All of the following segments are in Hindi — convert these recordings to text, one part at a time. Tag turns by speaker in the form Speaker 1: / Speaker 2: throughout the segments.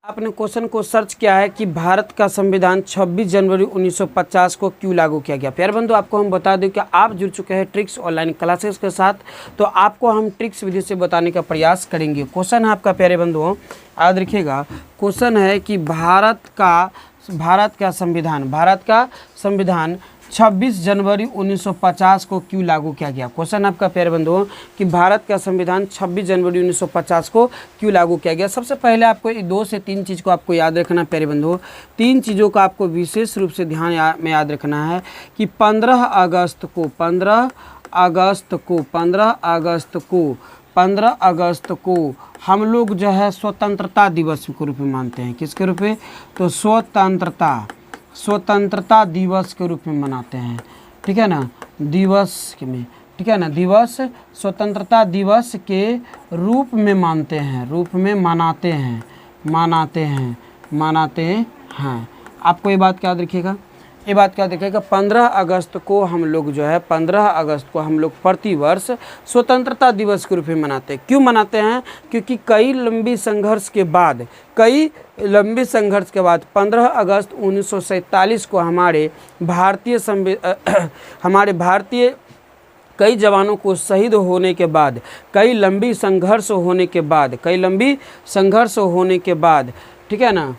Speaker 1: आपने क्वेश्चन को सर्च किया है कि भारत का संविधान 26 जनवरी 1950 को क्यों लागू किया गया। प्यारे बंधु, आपको हम बता दें कि आप जुड़ चुके हैं ट्रिक्स ऑनलाइन क्लासेस के साथ, तो आपको हम ट्रिक्स विधि से बताने का प्रयास करेंगे। क्वेश्चन है आपका प्यारे बंधुओं, याद रखिएगा। क्वेश्चन है कि भारत का संविधान 26 जनवरी 1950 को क्यों लागू किया गया। क्वेश्चन आपका प्यारे बंधुओं कि भारत का संविधान 26 जनवरी 1950 को क्यों लागू किया गया। सबसे पहले आपको 2 से 3 चीज़ को आपको याद रखना प्यारे बंधुओं। 3 चीज़ों को आपको विशेष रूप से ध्यान में याद रखना है कि 15 अगस्त को हम लोग जो है स्वतंत्रता दिवस के रूप में मानते हैं। किसके रूप में? तो स्वतंत्रता दिवस के रूप में मनाते हैं, ठीक है ना, दिवस में, ठीक है ना, दिवस स्वतंत्रता दिवस के रूप में मानते हैं, रूप में मनाते हैं। आपको ये बात याद रखिएगा, 15 अगस्त को हम लोग जो है 15 अगस्त को हम लोग प्रतिवर्ष स्वतंत्रता दिवस के रूप में मनाते हैं। क्यों मनाते हैं? क्योंकि कई लंबी संघर्ष के बाद 15 अगस्त 1947 को हमारे भारतीय कई जवानों को शहीद होने के बाद, कई लंबी संघर्ष होने के बाद, ठीक है ना,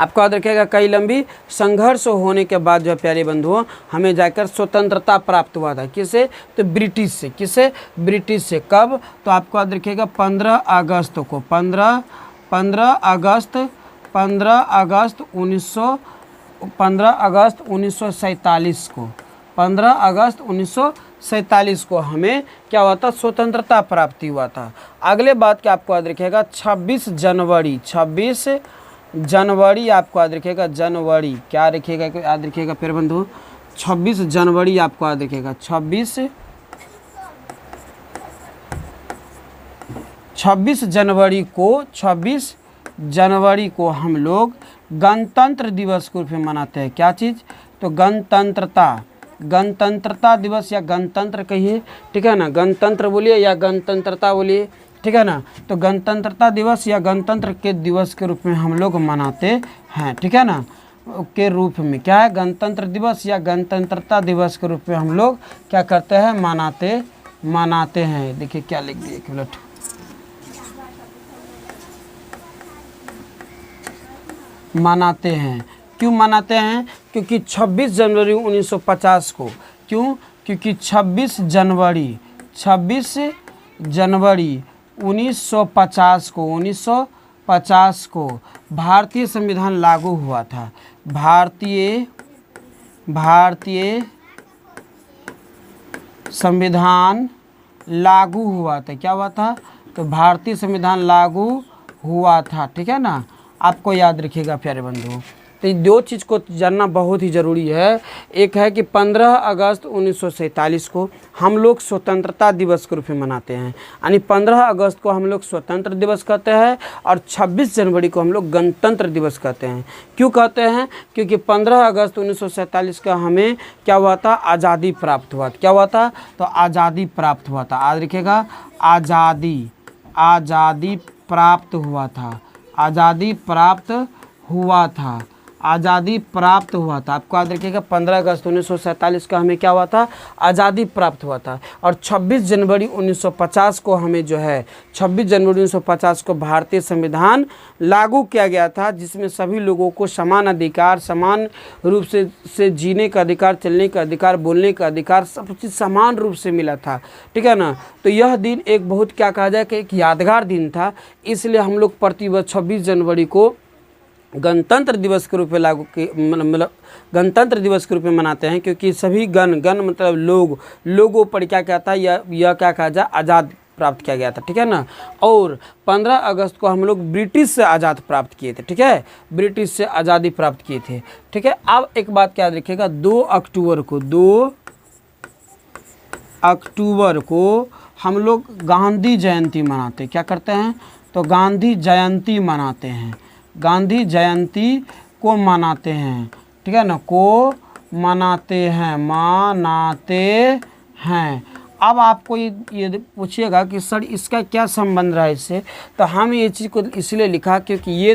Speaker 1: आपको याद रखिएगा, कई लंबी संघर्ष होने के बाद जो प्यारे बंधुओं हमें जाकर स्वतंत्रता प्राप्त हुआ था। किससे? तो ब्रिटिश से। किससे? ब्रिटिश से। कब? तो आपको याद रखिएगा 15 अगस्त 1947 को हमें क्या हुआ था? स्वतंत्रता प्राप्ति हुआ था। अगले बात क्या आपको याद रखिएगा, 26 जनवरी आपको याद रखिएगा, जनवरी क्या रखिएगा, याद रखिएगा फिर बंधु, 26 जनवरी आपको याद रखिएगा, 26 जनवरी को हम लोग गणतंत्र दिवस के रूप में मनाते हैं। क्या चीज़? तो गणतंत्रता दिवस या गणतंत्र कहिए, ठीक है ना, गणतंत्र बोलिए या गणतंत्रता बोलिए, ठीक है ना। तो गणतंत्रता दिवस या गणतंत्र के दिवस के रूप में हम लोग मनाते हैं, ठीक है ना, के रूप में क्या है, गणतंत्र दिवस या गणतंत्रता दिवस के रूप में हम लोग क्या करते हैं, मनाते हैं। देखिए क्या लिख दिए, एक मिनट, मनाते हैं। क्यों मनाते हैं? क्योंकि 26 जनवरी 1950 को, क्यों? क्योंकि 26 जनवरी 1950 को भारतीय संविधान लागू हुआ था। भारतीय संविधान लागू हुआ था। क्या हुआ था? तो भारतीय संविधान लागू हुआ था, ठीक है ना। आपको याद रखिएगा प्यारे बंधुओं। तो ये 2 चीज़ को जानना बहुत ही ज़रूरी है। एक है कि 15 अगस्त 1947 को हम लोग स्वतंत्रता दिवस के रूप में मनाते हैं, यानी 15 अगस्त को हम लोग स्वतंत्र दिवस कहते हैं और 26 जनवरी को हम लोग गणतंत्र दिवस कहते हैं। क्यों कहते हैं? क्योंकि 15 अगस्त 1947 का हमें क्या हुआ था? आज़ादी प्राप्त हुआ था। क्या हुआ था? तो आज़ादी प्राप्त हुआ था। याद रखिएगा, आज़ादी प्राप्त हुआ था। आपको याद रखिएगा 15 अगस्त 1947 का हमें क्या हुआ था? आज़ादी प्राप्त हुआ था। और 26 जनवरी 1950 को हमें जो है 26 जनवरी 1950 को भारतीय संविधान लागू किया गया था, जिसमें सभी लोगों को समान अधिकार, समान रूप से जीने का अधिकार, चलने का अधिकार, बोलने का अधिकार, सब चीज़ समान रूप से मिला था, ठीक है ना। तो यह दिन एक बहुत क्या कहा जाए कि एक यादगार दिन था। इसलिए हम लोग प्रतिवर्ष 26 जनवरी को गणतंत्र दिवस के रूप में गणतंत्र दिवस के रूप में मनाते हैं, क्योंकि सभी गण मतलब लोगों पर क्या कहता है, यह क्या कहा जाए, आज़ाद प्राप्त किया गया था, ठीक है ना। और 15 अगस्त को हम लोग ब्रिटिश से आज़ाद प्राप्त किए थे, ठीक है, ब्रिटिश से आज़ादी प्राप्त किए थे, ठीक है। अब एक बात याद रखिएगा, 2 अक्टूबर को हम लोग गांधी जयंती मनाते हैं। क्या करते हैं? तो गांधी जयंती मनाते हैं, गांधी जयंती को मनाते हैं, ठीक है ना, को मनाते हैं। अब आपको ये पूछिएगा कि सर इसका क्या संबंध रहा है इससे, तो हम ये चीज़ को इसलिए लिखा क्योंकि ये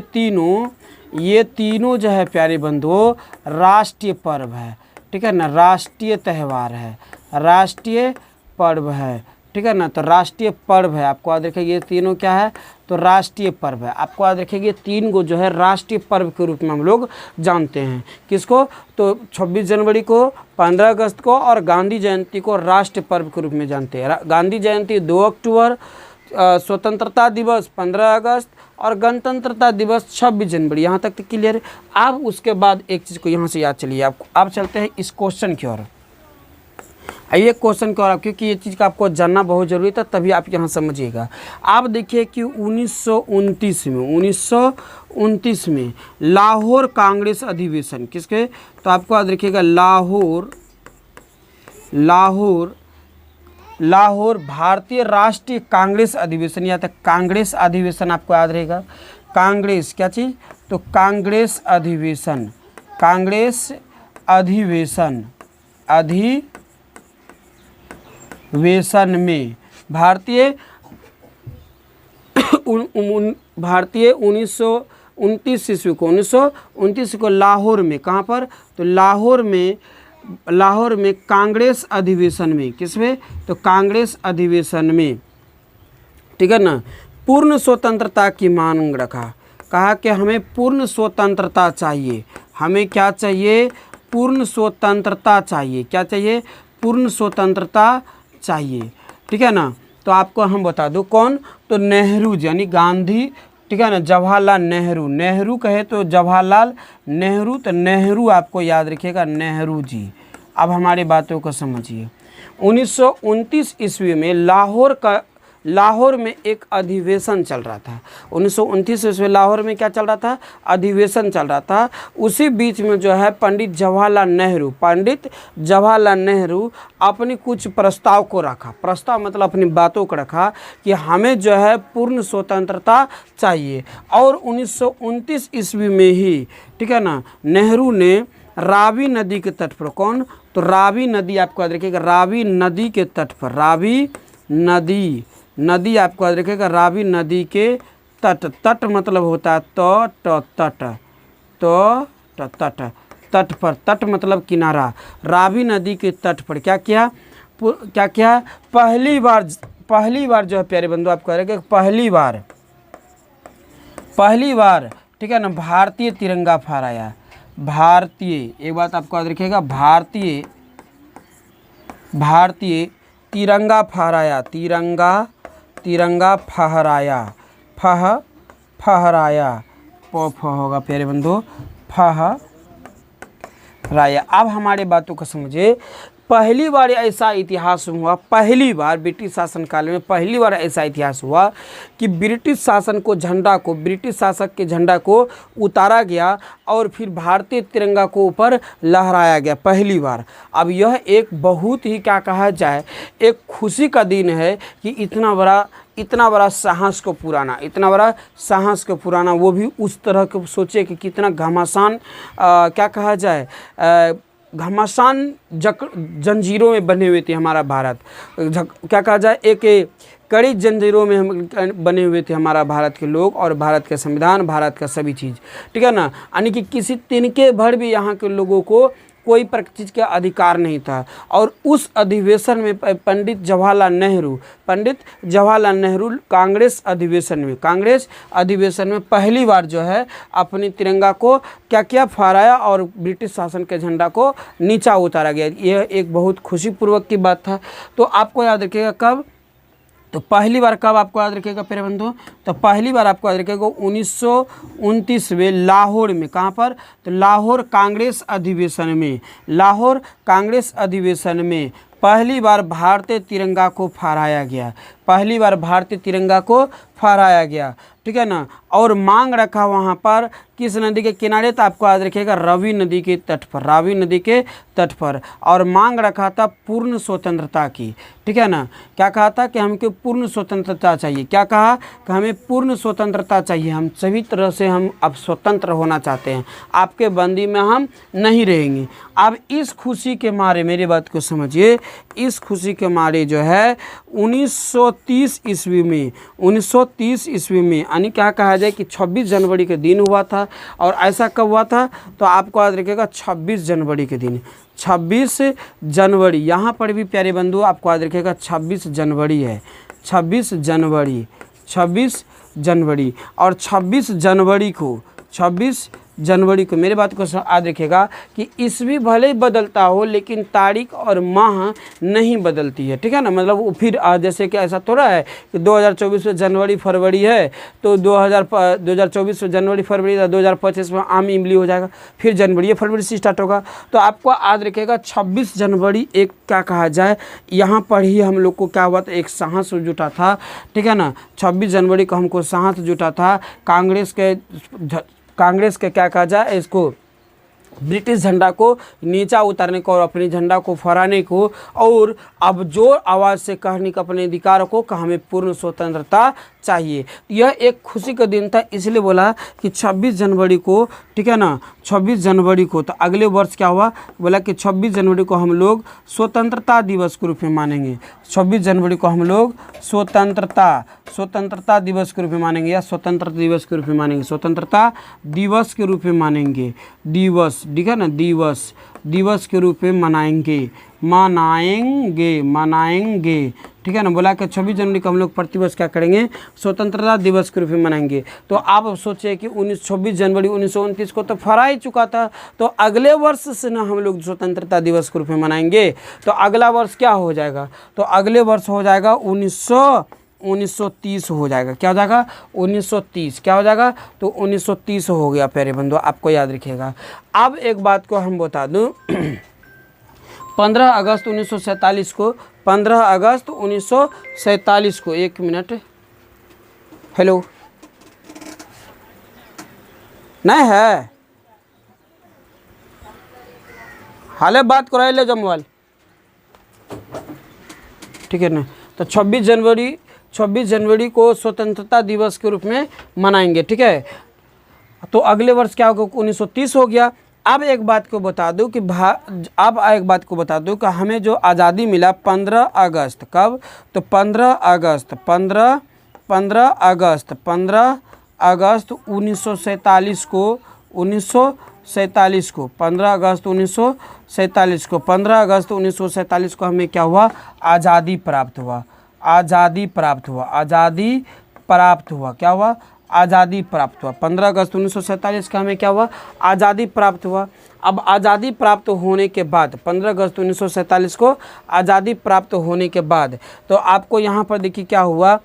Speaker 1: तीनों जो है प्यारे बंधुओं राष्ट्रीय पर्व है, ठीक है ना, राष्ट्रीय त्यौहार है, राष्ट्रीय पर्व है, ठीक है ना। तो राष्ट्रीय पर्व है, आपको याद रखिए ये तीनों क्या है, तो राष्ट्रीय पर्व है। आपको याद रखिए ये तीन को जो है राष्ट्रीय पर्व के रूप में हम लोग जानते हैं। किसको, तो 26 जनवरी को, 15 अगस्त को और गांधी जयंती को राष्ट्रीय पर्व के रूप में जानते हैं। गांधी जयंती 2 अक्टूबर, स्वतंत्रता दिवस 15 अगस्त और गणतंत्रता दिवस 26 जनवरी। यहाँ तक तो क्लियर है। अब उसके बाद एक चीज़ को यहाँ से याद चलिए, आपको अब चलते हैं इस क्वेश्चन की ओर। ये क्वेश्चन का, क्योंकि ये चीज़ का आपको जानना बहुत ज़रूरी था, तभी आप यहाँ समझिएगा। आप देखिए कि 1929 में लाहौर कांग्रेस अधिवेशन किसके, तो आपको याद रखिएगा लाहौर भारतीय राष्ट्रीय कांग्रेस अधिवेशन, या तक कांग्रेस अधिवेशन आपको याद रहेगा। कांग्रेस क्या चीज़, तो कांग्रेस अधिवेशन में भारतीय 1929 ईस्वी को लाहौर में, कहाँ पर, तो लाहौर में कांग्रेस अधिवेशन में, किसमें, तो कांग्रेस अधिवेशन में, ठीक है ना, पूर्ण स्वतंत्रता की मांग रखा। कहा कि हमें पूर्ण स्वतंत्रता चाहिए, हमें क्या चाहिए, पूर्ण स्वतंत्रता चाहिए। क्या चाहिए, पूर्ण स्वतंत्रता चाहिए, ठीक है ना। तो आपको हम बता दो कौन, तो नेहरू जी, यानी गांधी, ठीक है ना, जवाहरलाल नेहरू कहे तो जवाहरलाल नेहरू, तो नेहरू आपको याद रखिएगा, नेहरू जी। अब हमारी बातों को समझिए। 1929 ईस्वी में लाहौर में एक अधिवेशन चल रहा था। 1929 ईस्वी लाहौर में क्या चल रहा था, अधिवेशन चल रहा था। उसी बीच में जो है पंडित जवाहरलाल नेहरू अपनी कुछ प्रस्ताव को रखा। प्रस्ताव मतलब अपनी बातों को रखा कि हमें जो है पूर्ण स्वतंत्रता चाहिए। और 1929 ईस्वी में ही, ठीक है ना, नेहरू ने रावी नदी के तट पर, कौन, तो रावी नदी आपको याद रखिएगा, रावी नदी के तट पर, रावी नदी आपको याद रखिएगा, रावी नदी के तट मतलब होता है तट पर, तट मतलब किनारा। रावी नदी के तट पर क्या किया, पहली बार जो है प्यारे बंधु आपको याद रखिएगा, पहली बार, ठीक है ना, भारतीय तिरंगा फहराया। एक बात आपको याद रखिएगा, भारतीय तिरंगा फहराया, फहराया होगा प्यारे बंधु, फहराया। अब हमारे बातों को समझिए। पहली बार ऐसा इतिहास हुआ, पहली बार ब्रिटिश शासन काल में पहली बार ऐसा इतिहास हुआ कि ब्रिटिश शासक के झंडा को उतारा गया और फिर भारतीय तिरंगा को ऊपर लहराया गया, पहली बार। अब यह एक बहुत ही, क्या कहा जाए, एक खुशी का दिन है कि इतना बड़ा साहस को पुराना, वो भी उस तरह के, सोचे कि कितना घमासान, क्या कहा जाए, घमासान जंजीरों में बने हुए थे हमारा भारत, क्या कहा जाए, एक कड़ी जंजीरों में हम बने हुए थे हमारा भारत के लोग और भारत का संविधान, भारत का सभी चीज़, ठीक है ना। यानी कि किसी तिनके भर भी यहाँ के लोगों को कोई प्रकार चीज़ का अधिकार नहीं था। और उस अधिवेशन में पंडित जवाहरलाल नेहरू कांग्रेस अधिवेशन में पहली बार जो है अपनी तिरंगा को क्या फहराया और ब्रिटिश शासन के झंडा को नीचा उतारा गया। यह एक बहुत खुशीपूर्वक की बात था। तो आपको याद रखिएगा कब, तो पहली बार कब आपको याद रखिएगा प्यारे बंधु, तो पहली बार आपको याद रखिएगा 1929 में लाहौर में, कहाँ पर, तो लाहौर कांग्रेस अधिवेशन में पहली बार भारतीय तिरंगा को फहराया गया। पहली बार भारतीय तिरंगा को फहराया गया, ठीक है ना। और मांग रखा वहाँ पर किस नदी के किनारे, तो आपको याद रखिएगा रावी नदी के तट पर, रावी नदी के तट पर। और मांग रखा था पूर्ण स्वतंत्रता की, ठीक है ना। क्या कहा था कि हमको पूर्ण स्वतंत्रता चाहिए, क्या कहा कि हमें पूर्ण स्वतंत्रता चाहिए, हम सभी तरह से हम अब स्वतंत्र होना चाहते हैं, आपके बंदी में हम नहीं रहेंगे। अब इस खुशी के मारे, मेरी बात को समझिए, इस खुशी के मारे जो है 1930 ईस्वी में, 1930 ईस्वी में यानी क्या कहा जाए कि 26 जनवरी के दिन हुआ था। और ऐसा कब हुआ था, तो आपको याद रखिएगा 26 जनवरी के दिन, 26 जनवरी, यहाँ पर भी प्यारे बंधु आपको याद रखिएगा 26 जनवरी है, 26 जनवरी, 26 जनवरी। और 26 जनवरी को, 26 जनवरी को मेरे बात को याद रखिएगा कि ईस्वी भले ही बदलता हो लेकिन तारीख और माह नहीं बदलती है, ठीक है ना। मतलब वो फिर जैसे कि ऐसा थोड़ा है कि 2024 में जनवरी फरवरी है तो 2024 में जनवरी फरवरी, 2025 में आम इमली हो जाएगा, फिर जनवरी फरवरी से स्टार्ट होगा। तो आपको याद रखिएगा 26 जनवरी एक क्या कहा जाए, यहाँ पर ही हम लोग को क्या हुआ था, एक साहस जुटा था, ठीक है ना। 26 जनवरी को हमको साहस जुटा था कांग्रेस के क्या कहा जाए इसको, ब्रिटिश झंडा को नीचा उतारने को और अपने झंडा को फहराने को, और अब जोर आवाज़ से कहने का अपने अधिकार को कि हमें पूर्ण स्वतंत्रता चाहिए। यह एक खुशी का दिन था, इसलिए बोला कि 26 जनवरी को, ठीक है ना, 26 जनवरी को। तो अगले वर्ष क्या हुआ, बोला कि 26 जनवरी को हम लोग स्वतंत्रता दिवस के रूप में मानेंगे, 26 जनवरी को हम लोग स्वतंत्रता दिवस के रूप में मानेंगे, या स्वतंत्रता दिवस के रूप में मानेंगे, स्वतंत्रता दिवस के रूप में मानेंगे, दिवस, ठीक है ना, दिवस के रूप में मनाएंगे, ठीक है ना। बोला कि 26 जनवरी को हम लोग प्रतिवर्ष क्या करेंगे, स्वतंत्रता दिवस के रूप में मनाएंगे। तो आप सोचिए कि 26 जनवरी 1929 को तो फहरा ही चुका था, तो अगले वर्ष से ना हम लोग स्वतंत्रता दिवस के रूप में मनाएंगे। तो अगला वर्ष क्या हो जाएगा, तो अगले वर्ष हो जाएगा 1930 हो जाएगा, क्या हो जाएगा 1930, क्या हो जाएगा, तो 1930 हो गया प्यारे बंधु, आपको याद रखिएगा। अब एक बात को हम बता दूं 15 अगस्त 1947 को, 15 अगस्त 1947 को, एक मिनट, हेलो नहीं है, हाले बात कराए ले जो मोबाइल, ठीक है ना। तो 26 जनवरी को स्वतंत्रता दिवस के रूप में मनाएंगे, ठीक है। तो अगले वर्ष क्या होगा, 1930 हो गया। अब एक बात को बता दूं कि हमें जो आज़ादी मिला 15 अगस्त, कब, तो 15 अगस्त 1947 को, 1947 को, 15 अगस्त 1947 को, 15 अगस्त 1947 को हमें क्या हुआ, आज़ादी प्राप्त हुआ, क्या हुआ, आज़ादी प्राप्त हुआ। 15 अगस्त 1947 का हमें क्या हुआ, आज़ादी प्राप्त हुआ। अब आज़ादी प्राप्त होने के बाद, 15 अगस्त 1947 को आज़ादी प्राप्त होने के बाद, तो आपको यहाँ पर देखिए क्या हुआ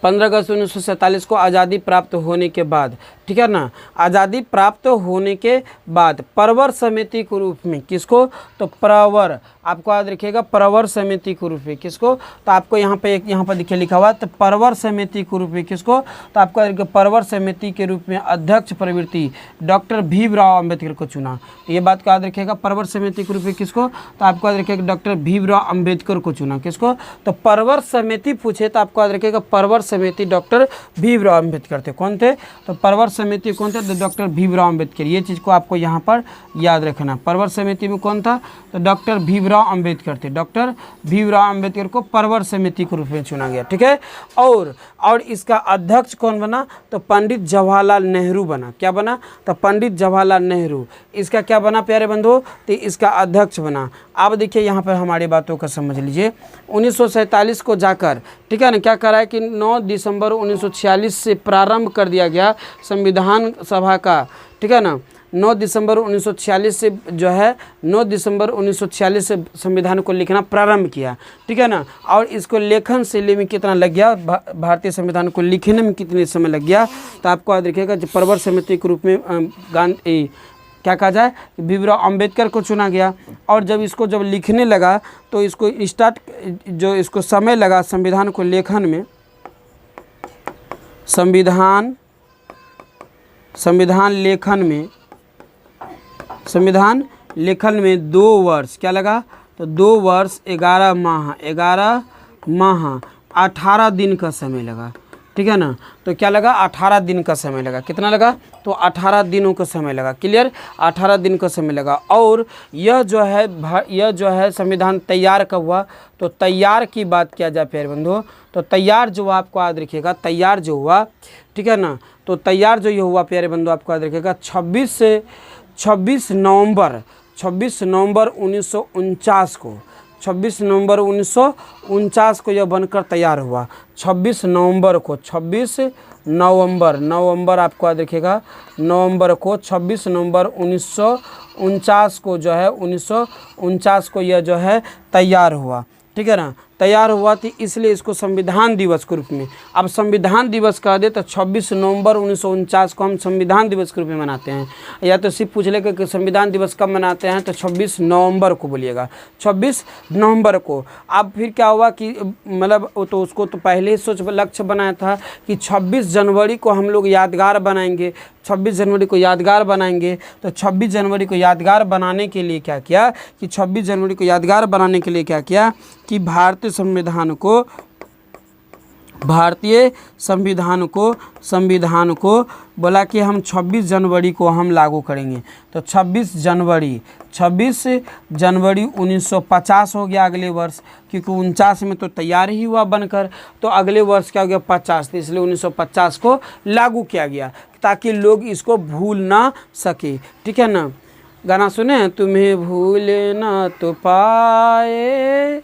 Speaker 1: 15 अगस्त 1947 को आज़ादी प्राप्त होने के बाद, ठीक है ना, आज़ादी प्राप्त होने के बाद प्रवर समिति के रूप में, किसको, तो प्रवर, आपको याद रखिएगा प्रवर समिति के रूप में, किसको, तो आपको यहाँ पर देखिए लिखा हुआ, तो प्रवर समिति के रूप में किसको, तो आपको प्रवर समिति के रूप में अध्यक्ष प्रवृत्ति डॉक्टर भीमराव अम्बेडकर को चुना। तो ये बात को याद रखिएगा, प्रवर समिति के रूप में किसको, तो आपको याद रखिएगा डॉक्टर भीमराव अम्बेडकर को चुना, किसको, तो प्रवर समिति पूछे तो आपको याद रखिएगा प्रवर समिति डॉक्टर भीमराव अम्बेडकर थे, कौन थे, तो प्रवर समिति कौन थे, तो डॉक्टर भीमराव अम्बेडकर। ये चीज़ को आपको यहाँ पर याद रखना, प्रवर समिति में कौन था, तो डॉक्टर भीमराव अम्बेडकर थे, डॉक्टर भीमराव अम्बेडकर को प्रवर समिति के रूप में चुना गया, ठीक है। और इसका अध्यक्ष कौन बना, तो पंडित जवाहरलाल नेहरू बना, क्या बना, तो पंडित जवाहरलाल नेहरू इसका क्या बना प्यारे बंधु, तो इसका अध्यक्ष बना। अब देखिए यहाँ पर हमारी बातों का समझ लीजिए, 1947 को जाकर, ठीक है ना, क्या करा है कि 9 दिसंबर 1946 से प्रारंभ कर दिया गया संविधान सभा का, ठीक है ना, 9 दिसंबर 1946 से जो है 9 दिसंबर 1946 से संविधान को लिखना प्रारंभ किया, ठीक है ना। और इसको लेखन शैली में कितना लग गया, भारतीय संविधान को लिखने में कितने समय लग गया, तो आपको याद रखिएगा प्रवर समिति के रूप में क्या कहा जाए, भीमराव अंबेडकर को चुना गया। और जब इसको जब लिखने लगा तो इसको स्टार्ट जो इसको समय लगा संविधान को लेखन में, संविधान लेखन में 2 वर्ष क्या लगा, तो 2 वर्ष 11 माह 18 दिन का समय लगा। ठीक है ना, तो क्या लगा, 18 दिन का समय लगा। कितना लगा, तो 18 दिनों का समय लगा। क्लियर, 18 दिन का समय लगा। और यह जो है संविधान तैयार कब हुआ, तो तैयार की बात किया जाए प्यारे बंधुओं, तो तैयार जो हुआ आपको याद रखिएगा, तैयार जो हुआ, ठीक है ना, तो तैयार जो ये हुआ प्यारे बंधुओं आपको याद रखिएगा 26 नवंबर 1949 को, 26 नवंबर 1949 को यह बनकर तैयार हुआ। 26 नवंबर आपको याद रखिएगा, नवंबर को 26 नवंबर 1949 को जो है 1949 को यह जो है तैयार हुआ। ठीक है ना, तैयार हुआ थी, इसलिए इसको संविधान दिवस के रूप में, अब संविधान दिवस कह दे तो 26 नवंबर 1949 को हम संविधान दिवस के रूप में मनाते हैं। या तो सिर्फ पूछ लेगा कि संविधान दिवस कब मनाते हैं, तो 26 नवंबर को बोलिएगा, 26 नवंबर को। अब फिर क्या हुआ कि मतलब तो उसको तो पहले ही सोच लक्ष्य बनाया था कि 26 जनवरी को हम लोग यादगार बनाएंगे, 26 जनवरी को यादगार बनाएंगे। तो 26 जनवरी को यादगार बनाने के लिए क्या किया कि 26 जनवरी को यादगार बनाने के लिए क्या किया कि भारतीय संविधान को बोला कि हम 26 जनवरी को हम लागू करेंगे। तो 26 जनवरी 1950 हो गया अगले वर्ष, क्योंकि 49 में तो तैयार ही हुआ बनकर, तो अगले वर्ष क्या हो गया 50, तो इसलिए 1950 को लागू किया गया ताकि लोग इसको भूल ना सके। ठीक है ना, गाना सुने, तुम्हें भूल ना तो पाए।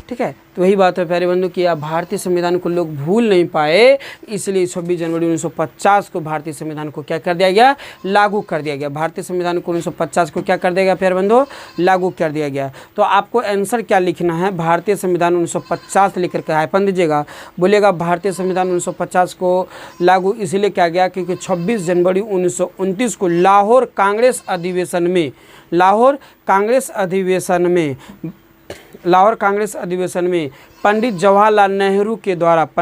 Speaker 1: ठीक है, तो वही बात है प्यारे बंधु कि अब भारतीय संविधान को लोग भूल नहीं पाए, इसलिए 26 जनवरी 1950 को भारतीय संविधान को क्या कर दिया गया, लागू कर दिया गया। भारतीय संविधान को 1950 को क्या कर दिया गया प्यारे बंधु, लागू कर दिया गया। तो आपको आंसर क्या लिखना है, भारतीय संविधान 1950 लिख करके हाइफन दीजिएगा, बोलिएगा भारतीय संविधान 1950 को लागू इसलिए किया गया क्योंकि 26 जनवरी 1929 को लाहौर कांग्रेस अधिवेशन में पंडित जवाहरलाल नेहरू के द्वारा, आपको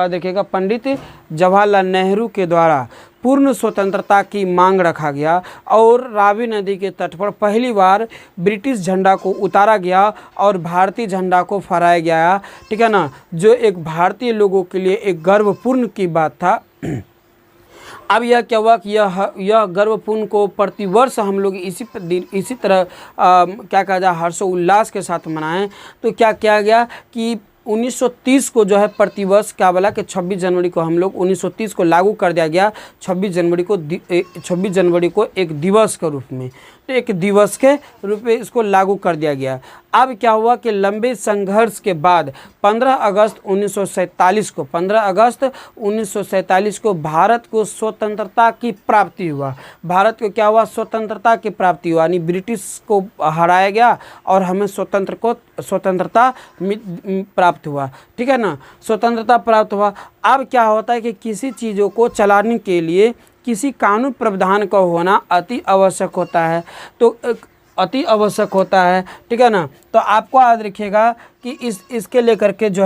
Speaker 1: याद रखिएगा, पंडित जवाहरलाल नेहरू के द्वारा पूर्ण स्वतंत्रता की मांग रखा गया और रावी नदी के तट पर पहली बार ब्रिटिश झंडा को उतारा गया और भारतीय झंडा को फहराया गया। ठीक है ना, जो एक भारतीय लोगों के लिए एक गर्वपूर्ण की बात था। अब यह क्या हुआ कि यह गर्वपूर्ण को प्रतिवर्ष हम लोग इसी तरह क्या कहा जाए हर्षोल्लास के साथ मनाएं। तो क्या किया गया कि 1930 को जो है प्रतिवर्ष क्या बोला कि 26 जनवरी को हम लोग 1930 को लागू कर दिया गया 26 जनवरी को एक दिवस के रूप में, तो एक दिवस के रूप में इसको लागू कर दिया गया। अब क्या हुआ कि लंबे संघर्ष के बाद 15 अगस्त 1947 को भारत को स्वतंत्रता की प्राप्ति हुआ। भारत को क्या हुआ, स्वतंत्रता की प्राप्ति हुआ, यानी ब्रिटिश को हराया गया और हमें स्वतंत्रता प्राप्त हुआ। ठीक है ना, स्वतंत्रता प्राप्त हुआ। अब क्या होता है कि किसी चीज़ों को चलाने के लिए किसी कानून प्रावधान का होना अति आवश्यक होता है, तो अति आवश्यक होता है। ठीक है ना, तो आपको याद रखिएगा कि इसके लेकर के जो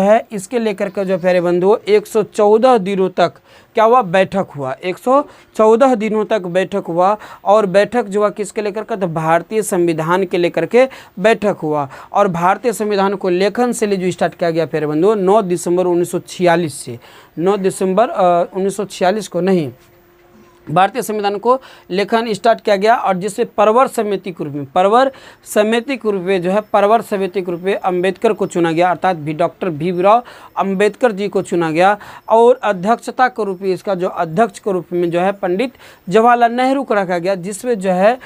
Speaker 1: प्यारे बंधुओं 114 दिनों तक क्या हुआ, बैठक हुआ, 114 दिनों तक बैठक हुआ। और बैठक जो हुआ किसके लेकर के, तो भारतीय संविधान के लेकर के बैठक हुआ। और भारतीय संविधान को लेखन से जो स्टार्ट किया गया प्यारे बंधुओं 9 दिसंबर 1946 को नहीं, भारतीय संविधान को लेखन स्टार्ट किया गया और जिससे परवर समिति के रूप में अंबेडकर को चुना गया, अर्थात डॉक्टर भीमराव अंबेडकर जी को चुना गया। और अध्यक्षता के रूप में इसका जो अध्यक्ष के रूप में जो है पंडित जवाहरलाल नेहरू को रखा गया, जिसमें जो है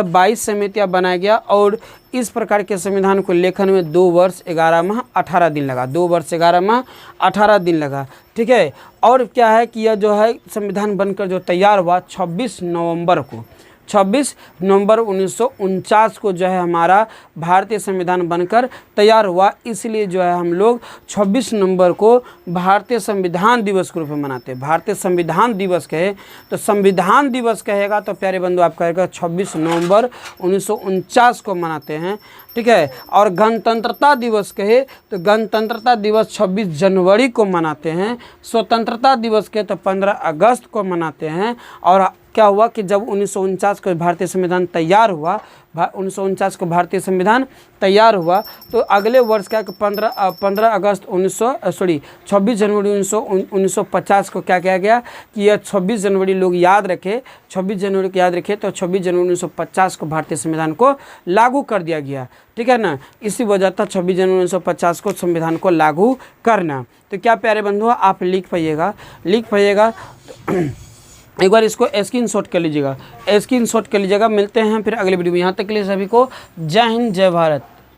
Speaker 1: 22 समितियां बनाया गया। और इस प्रकार के संविधान को लेखन में 2 वर्ष 11 माह 18 दिन लगा, 2 वर्ष 11 माह 18 दिन लगा। ठीक है, और क्या है कि यह जो है संविधान बनकर जो तैयार हुआ 26 नवंबर को 26 नवंबर 1949 को जो है हमारा भारतीय संविधान बनकर तैयार हुआ। इसलिए जो है हम लोग 26 नवंबर को भारतीय संविधान दिवस के रूप में मनाते हैं। भारतीय संविधान दिवस कहे तो संविधान दिवस कहेगा तो प्यारे बंधु आप कहेगा 26 नवंबर 1949 को मनाते हैं, ठीक है। और गणतंत्रता दिवस कहे तो गणतंत्रता दिवस 26 जनवरी को मनाते हैं। स्वतंत्रता दिवस कहे तो 15 अगस्त को मनाते हैं। और क्या हुआ कि जब 1949 को भारतीय संविधान तैयार हुआ, 1949 को भारतीय संविधान तैयार हुआ तो अगले वर्ष क्या 26 जनवरी 1950 को क्या किया गया कि यह 26 जनवरी लोग याद रखे, 26 जनवरी को याद रखे तो 26 जनवरी 1950 को भारतीय संविधान को लागू कर दिया गया, ठीक है ना। इसी वजह था 26 जनवरी 1950 को संविधान को लागू करना। तो क्या प्यारे बंधुओं आप लिख पाइएगा एक बार इसको स्क्रीनशॉट कर लीजिएगा, स्क्रीनशॉट कर लीजिएगा। मिलते हैं फिर अगले वीडियो में। यहाँ तक के लिए सभी को जय हिंद जय भारत।